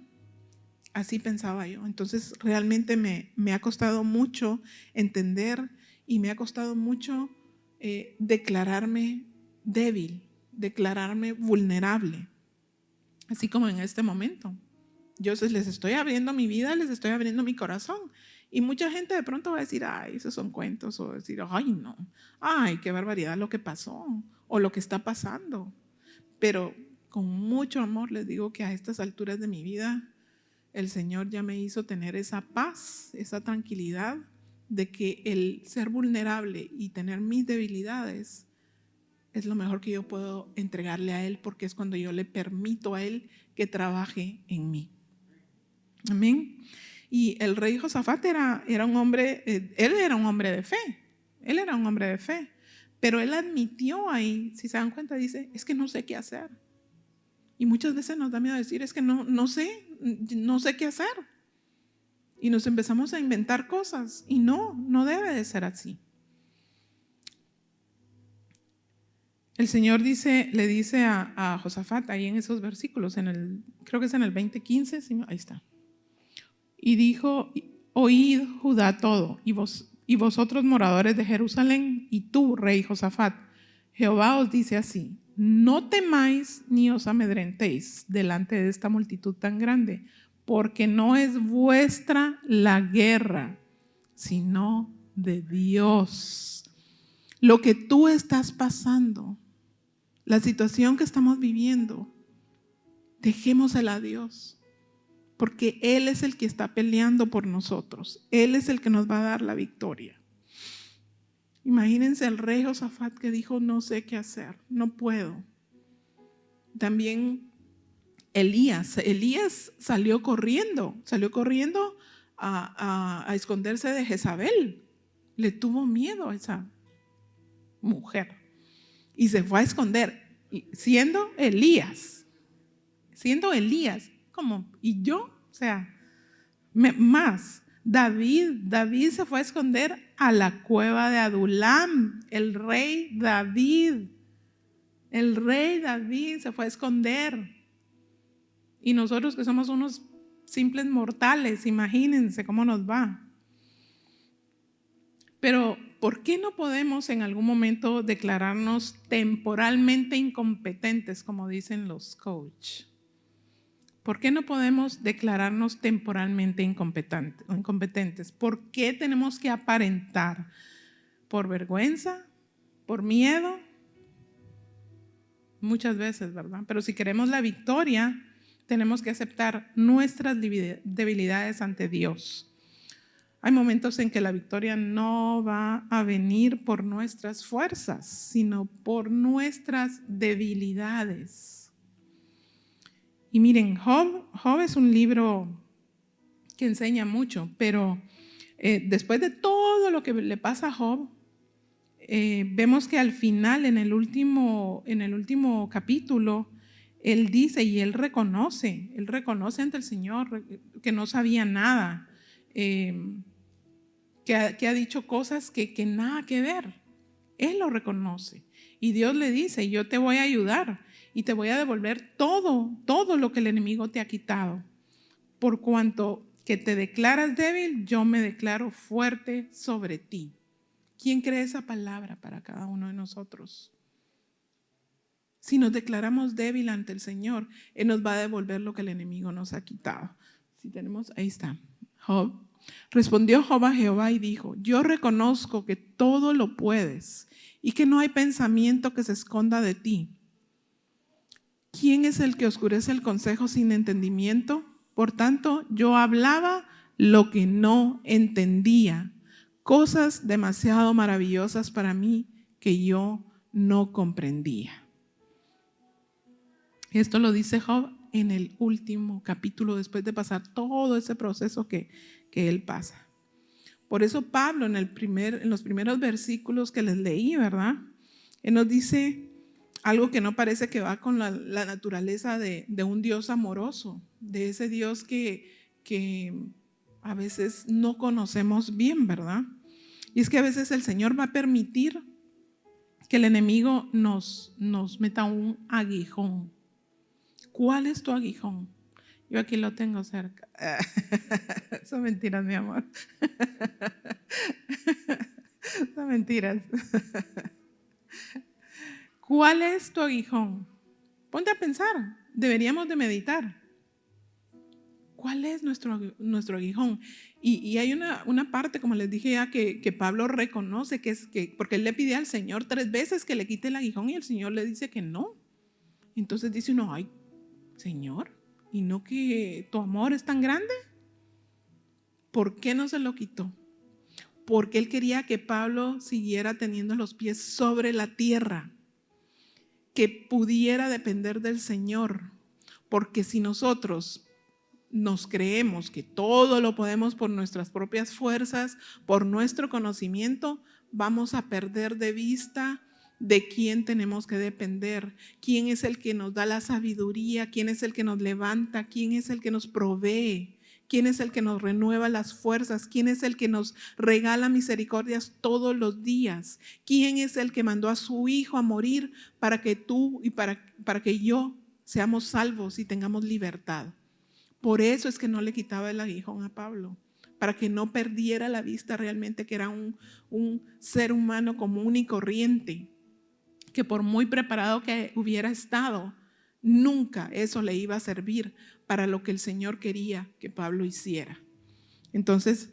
Speaker 1: Así pensaba yo. Entonces realmente me ha costado mucho entender y me ha costado mucho declararme débil, declararme vulnerable, así como en este momento. Yo les estoy abriendo mi vida, les estoy abriendo mi corazón. Y mucha gente de pronto va a decir, ay, esos son cuentos, o decir, ay, no, ay, qué barbaridad lo que pasó, o lo que está pasando. Pero con mucho amor les digo que a estas alturas de mi vida, el Señor ya me hizo tener esa paz, esa tranquilidad de que el ser vulnerable y tener mis debilidades es lo mejor que yo puedo entregarle a Él, porque es cuando yo le permito a Él que trabaje en mí. Amén. Y el rey Josafat era un hombre, él era un hombre de fe, él era un hombre de fe, pero él admitió ahí, si se dan cuenta, dice, es que no sé qué hacer. Y muchas veces nos da miedo decir, es que no sé qué hacer. Y nos empezamos a inventar cosas y no debe de ser así. El Señor le dice a Josafat ahí en esos versículos, creo que es en el 20:15, ¿sí? Ahí está. Y dijo, oíd Judá todo, y vosotros moradores de Jerusalén, y tú, rey Josafat, Jehová os dice así, no temáis ni os amedrentéis delante de esta multitud tan grande, porque no es vuestra la guerra, sino de Dios. Lo que tú estás pasando, la situación que estamos viviendo, dejémosela a Dios, porque Él es el que está peleando por nosotros. Él es el que nos va a dar la victoria. Imagínense el rey Josafat que dijo: no sé qué hacer, no puedo. También Elías salió corriendo a esconderse de Jezabel. Le tuvo miedo a esa mujer y se fue a esconder, siendo Elías, como, y yo, o sea, más. David se fue a esconder a la cueva de Adulam. El rey David se fue a esconder. Y nosotros, que somos unos simples mortales, imagínense cómo nos va. Pero ¿por qué no podemos en algún momento declararnos temporalmente incompetentes, como dicen los coach? ¿Por qué no podemos declararnos temporalmente incompetentes? ¿Por qué tenemos que aparentar? ¿Por vergüenza? ¿Por miedo? Muchas veces, ¿verdad? Pero si queremos la victoria, tenemos que aceptar nuestras debilidades ante Dios. Hay momentos en que la victoria no va a venir por nuestras fuerzas, sino por nuestras debilidades. Y miren, Job es un libro que enseña mucho, pero después de todo lo que le pasa a Job, vemos que al final, en el último capítulo, él dice y él reconoce ante el Señor que no sabía nada, que ha dicho cosas que nada que ver. Él lo reconoce y Dios le dice: yo te voy a ayudar y te voy a devolver todo lo que el enemigo te ha quitado. Por cuanto que te declaras débil, yo me declaro fuerte sobre ti. ¿Quién cree esa palabra para cada uno de nosotros? Si nos declaramos débil ante el Señor, Él nos va a devolver lo que el enemigo nos ha quitado. Si tenemos, ahí está. Job. Respondió Job a Jehová y dijo: yo reconozco que todo lo puedes y que no hay pensamiento que se esconda de ti. ¿Quién es el que oscurece el consejo sin entendimiento? Por tanto, yo hablaba lo que no entendía, cosas demasiado maravillosas para mí que yo no comprendía. Esto lo dice Job en el último capítulo, después de pasar todo ese proceso que él pasa. Por eso Pablo en los primeros versículos que les leí, ¿verdad? Él nos dice algo que no parece que va con la naturaleza de un Dios amoroso, de ese Dios que a veces no conocemos bien, ¿verdad? Y es que a veces el Señor va a permitir que el enemigo nos meta un aguijón. ¿Cuál es tu aguijón? Yo aquí lo tengo cerca. Son mentiras, mi amor. Son mentiras. ¿Cuál es tu aguijón? Ponte a pensar, deberíamos de meditar. ¿Cuál es nuestro aguijón? Y hay una parte, como les dije ya, que Pablo reconoce porque él le pide al Señor 3 veces que le quite el aguijón y el Señor le dice que no. Entonces dice uno: ay, Señor, ¿y no que tu amor es tan grande? ¿Por qué no se lo quitó? Porque él quería que Pablo siguiera teniendo los pies sobre la tierra, que pudiera depender del Señor. Porque si nosotros nos creemos que todo lo podemos por nuestras propias fuerzas, por nuestro conocimiento, vamos a perder de vista de quién tenemos que depender, quién es el que nos da la sabiduría, quién es el que nos levanta, quién es el que nos provee, quién es el que nos renueva las fuerzas, quién es el que nos regala misericordias todos los días, quién es el que mandó a su Hijo a morir para que tú y para que yo seamos salvos y tengamos libertad. Por eso es que no le quitaba el aguijón a Pablo, para que no perdiera la vista realmente que era un ser humano común y corriente, que por muy preparado que hubiera estado, nunca eso le iba a servir para lo que el Señor quería que Pablo hiciera. Entonces,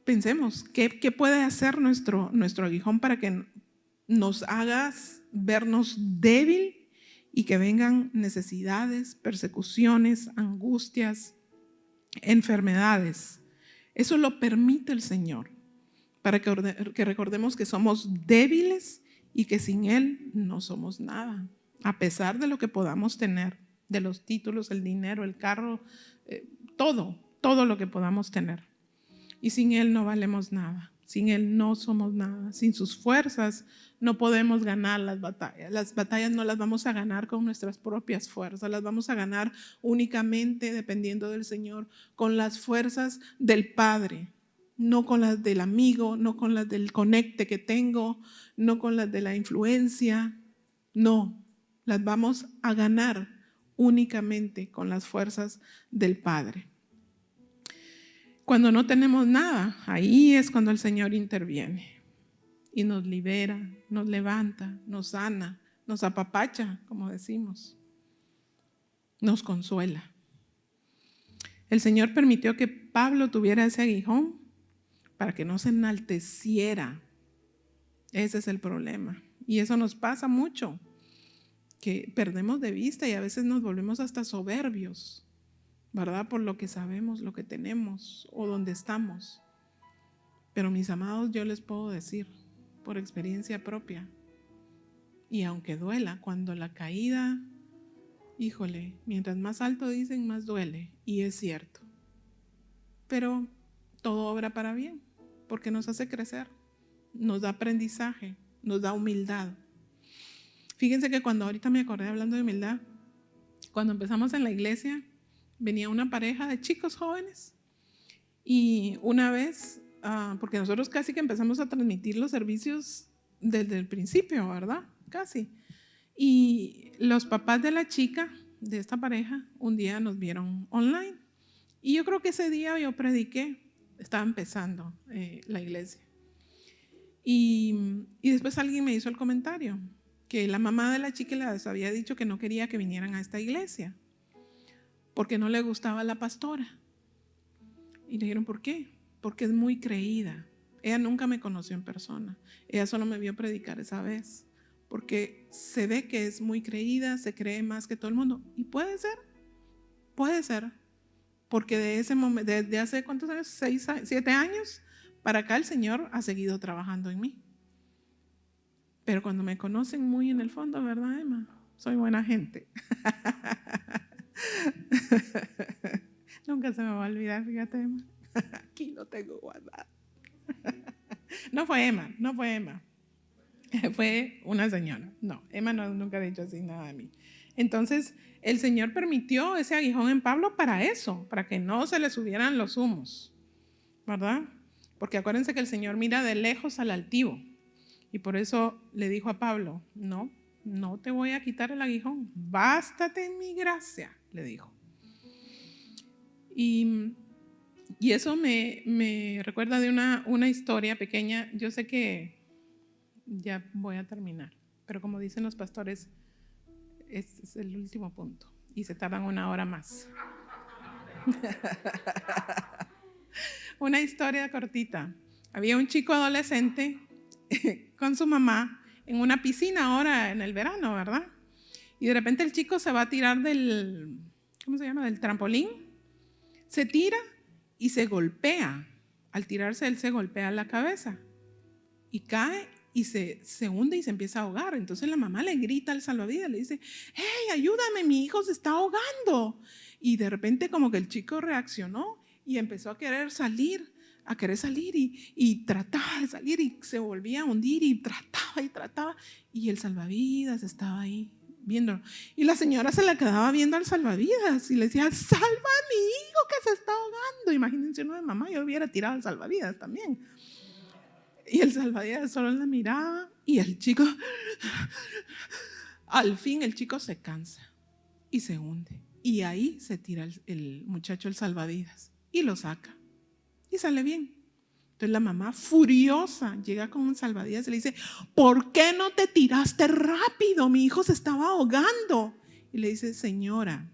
Speaker 1: pensemos, ¿qué puede hacer nuestro aguijón para que nos hagas vernos débil y que vengan necesidades, persecuciones, angustias, enfermedades? Eso lo permite el Señor, para que recordemos que somos débiles y que sin Él no somos nada, a pesar de lo que podamos tener, de los títulos, el dinero, el carro, todo lo que podamos tener. Y sin Él no valemos nada, sin Él no somos nada, sin sus fuerzas no podemos ganar las batallas. Las batallas no las vamos a ganar con nuestras propias fuerzas, las vamos a ganar únicamente, dependiendo del Señor, con las fuerzas del Padre. No con las del amigo, no con las del conecte que tengo, no con las de la influencia, no, las vamos a ganar únicamente con las fuerzas del Padre. Cuando no tenemos nada, ahí es cuando el Señor interviene y nos libera, nos levanta, nos sana, nos apapacha, como decimos, nos consuela. El Señor permitió que Pablo tuviera ese aguijón para que no se enalteciera. Ese es el problema. Y eso nos pasa mucho, que perdemos de vista y a veces nos volvemos hasta soberbios, ¿verdad? Por lo que sabemos, lo que tenemos o donde estamos. Pero mis amados, yo les puedo decir, por experiencia propia, y aunque duela, cuando la caída, híjole, mientras más alto dicen, más duele, y es cierto. Pero todo obra para bien, porque nos hace crecer, nos da aprendizaje, nos da humildad. Fíjense que cuando ahorita me acordé hablando de humildad, cuando empezamos en la iglesia, venía una pareja de chicos jóvenes y una vez, porque nosotros casi que empezamos a transmitir los servicios desde el principio, ¿verdad? Casi. Y los papás de la chica, de esta pareja, un día nos vieron online. Y yo creo que ese día yo prediqué, estaba empezando la iglesia. Y después alguien me hizo el comentario, que la mamá de la chica les había dicho que no quería que vinieran a esta iglesia, porque no le gustaba la pastora. Y le dijeron, ¿por qué? Porque es muy creída. Ella nunca me conoció en persona. Ella solo me vio predicar esa vez. Porque se ve que es muy creída, se cree más que todo el mundo. Y puede ser. Porque de ese momento, desde hace ¿cuántos años? 7 años para acá el Señor ha seguido trabajando en mí. Pero cuando me conocen muy en el fondo, ¿verdad, Emma? Soy buena gente. Nunca se me va a olvidar, fíjate, Emma. Aquí lo tengo guardado. No fue Emma. Fue una señora. No, Emma nunca ha dicho así nada de mí. Entonces, el Señor permitió ese aguijón en Pablo para eso, para que no se le subieran los humos, ¿verdad? Porque acuérdense que el Señor mira de lejos al altivo. Y por eso le dijo a Pablo, no te voy a quitar el aguijón, bástate en mi gracia, le dijo. Y eso me recuerda de una historia pequeña. Yo sé que ya voy a terminar, pero como dicen los pastores, este es el último punto y se tardan 1 hora más. Una historia cortita. Había un chico adolescente con su mamá en una piscina ahora en el verano, ¿verdad? Y de repente el chico se va a tirar del trampolín, se tira y se golpea. Al tirarse él se golpea la cabeza y cae y se hunde y se empieza a ahogar. Entonces la mamá le grita al salvavidas, le dice, hey, ayúdame, mi hijo se está ahogando. Y de repente como que el chico reaccionó y empezó a querer salir y trataba de salir y se volvía a hundir y trataba y el salvavidas estaba ahí viéndolo. Y la señora se le quedaba viendo al salvavidas y le decía, salva a mi hijo que se está ahogando. Imagínense uno de mamá, yo hubiera tirado al salvavidas también. Y el salvavidas solo la miraba y el chico, al fin el chico se cansa y se hunde. Y ahí se tira el muchacho el salvavidas y lo saca y sale bien. Entonces la mamá furiosa llega con un salvavidas y le dice, ¿por qué no te tiraste rápido? Mi hijo se estaba ahogando. Y le dice, señora,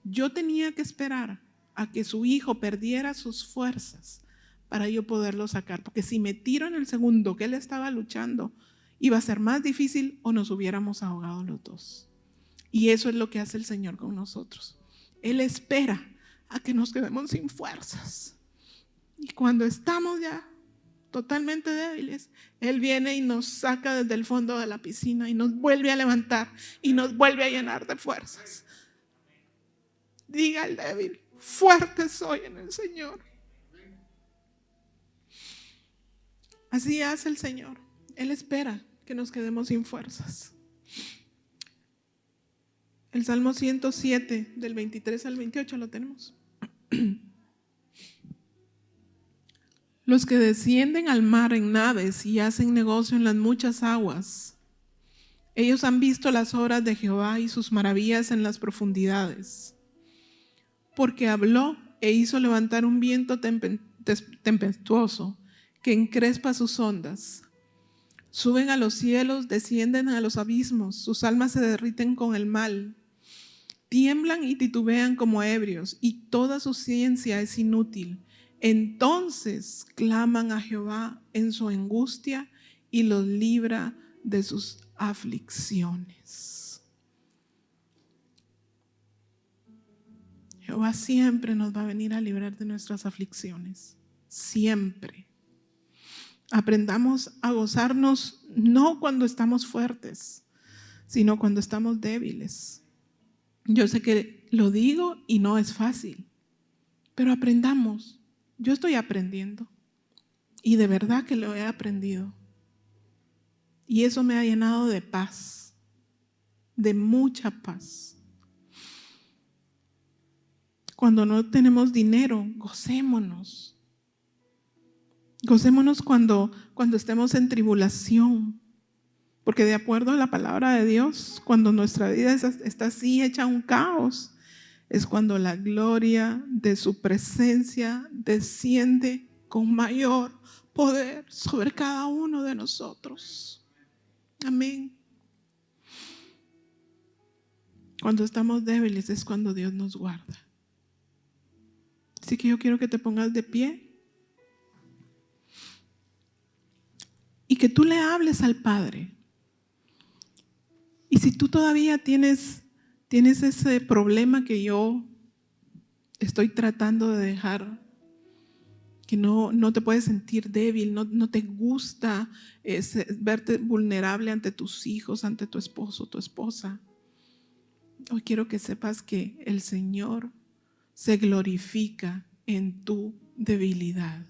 Speaker 1: yo tenía que esperar a que su hijo perdiera sus fuerzas para yo poderlo sacar. Porque si me tiro en el segundo que él estaba luchando, iba a ser más difícil o nos hubiéramos ahogado los dos. Y eso es lo que hace el Señor con nosotros. Él espera a que nos quedemos sin fuerzas. Y cuando estamos ya totalmente débiles, Él viene y nos saca desde el fondo de la piscina y nos vuelve a levantar y nos vuelve a llenar de fuerzas. Diga al débil: fuerte soy en el Señor. Así hace el Señor. Él espera que nos quedemos sin fuerzas. El Salmo 107, del 23 al 28, lo tenemos. Los que descienden al mar en naves y hacen negocio en las muchas aguas, ellos han visto las obras de Jehová y sus maravillas en las profundidades. Porque habló e hizo levantar un viento tempestuoso que encrespa sus ondas. Suben a los cielos, descienden a los abismos, sus almas se derriten con el mal. Tiemblan y titubean como ebrios, y toda su ciencia es inútil. Entonces claman a Jehová en su angustia y los libra de sus aflicciones. Jehová siempre nos va a venir a librar de nuestras aflicciones. Siempre. Aprendamos a gozarnos no cuando estamos fuertes, sino cuando estamos débiles. Yo sé que lo digo y no es fácil, pero aprendamos. Yo estoy aprendiendo y de verdad que lo he aprendido. Y eso me ha llenado de paz, de mucha paz. Cuando no tenemos dinero, gocémonos. Gocémonos cuando estemos en tribulación. Porque de acuerdo a la palabra de Dios, cuando nuestra vida está así hecha un caos, es cuando la gloria de su presencia desciende con mayor poder sobre cada uno de nosotros. Amén. Cuando estamos débiles es cuando Dios nos guarda. Así que yo quiero que te pongas de pie y que tú le hables al Padre. Y si tú todavía tienes ese problema que yo estoy tratando de dejar, que no te puedes sentir débil, no te gusta verte vulnerable ante tus hijos, ante tu esposo, tu esposa, hoy quiero que sepas que el Señor se glorifica en tu debilidad.